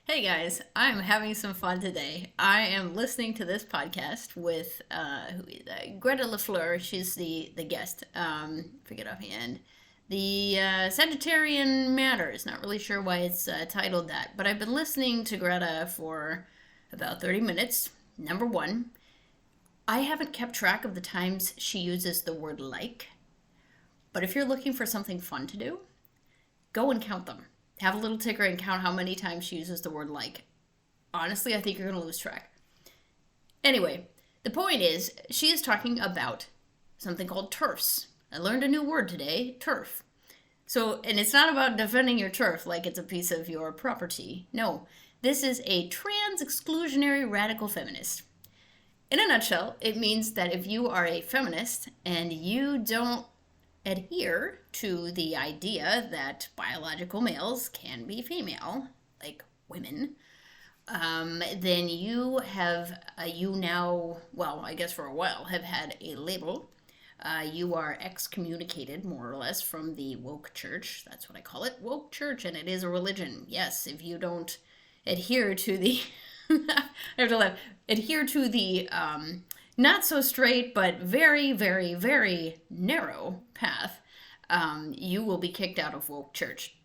Hey guys, I'm having some fun today. I am listening to this podcast with Greta LaFleur. She's the guest. Forget offhand. The Sagittarian Matters. Not really sure why it's titled that, but I've been listening to Greta for about 30 minutes. Number one, I haven't kept track of the times she uses the word like, but if you're looking for something fun to do, go and count them. Have a little ticker and count how many times she uses the word like. Honestly, I think you're going to lose track. Anyway, the point is, she is talking about something called turfs. I learned a new word today, turf. So, and it's not about defending your turf like it's a piece of your property. No, this is a trans exclusionary radical feminist. In a nutshell, it means that if you are a feminist and you don't adhere to the idea that biological males can be female, like women, then you have, I guess for a while, have had a label. You are excommunicated, more or less, from the woke church. That's what I call it, woke church, and it is a religion. Yes, if you don't adhere to the, I have to laugh, adhere to the, not so straight, but very, very, very narrow path, you will be kicked out of woke church.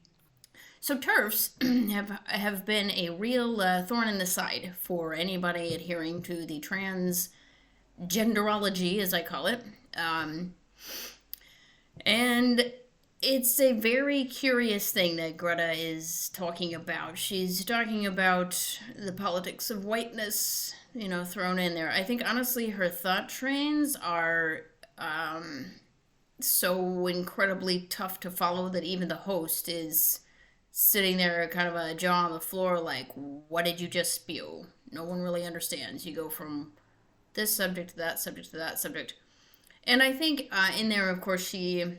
So turfs have been a real thorn in the side for anybody adhering to the transgenderology, as I call it. And it's a very curious thing that Greta is talking about. She's talking about the politics of whiteness, thrown in there. I think, honestly, her thought trains are so incredibly tough to follow that even the host is sitting there kind of a jaw on the floor like, what did you just spew? No one really understands. You go from this subject to that subject to that subject. And I think in there, of course, she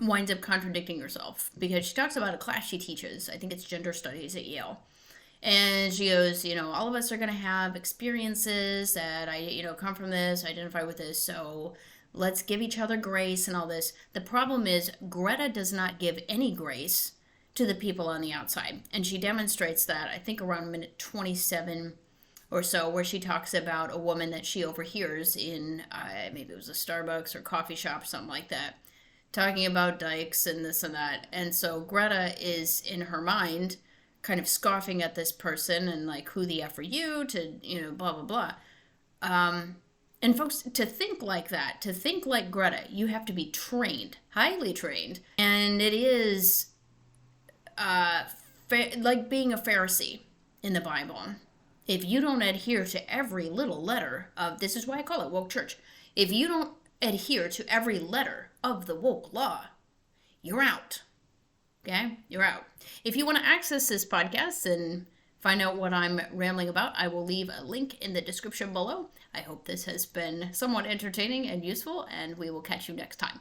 winds up contradicting herself because she talks about a class she teaches. I think it's gender studies at Yale. And she goes, all of us are going to have experiences that come from this, identify with this, so let's give each other grace and all this. The problem is Greta does not give any grace to the people on the outside. And she demonstrates that, I think, around minute 27 or so, where she talks about a woman that she overhears in, maybe it was a Starbucks or coffee shop or something like that, talking about dykes and this and that. And so Greta is, in her mind, kind of scoffing at this person and like, who the F are you to, blah, blah, blah. And folks, to think like that, to think like Greta, you have to be trained, highly trained. And it is like being a Pharisee in the Bible. If you don't adhere to every little letter of, this is why I call it woke church. If you don't adhere to every letter of the woke law, you're out. Okay? You're out. If you want to access this podcast and find out what I'm rambling about, I will leave a link in the description below. I hope this has been somewhat entertaining and useful, and we will catch you next time.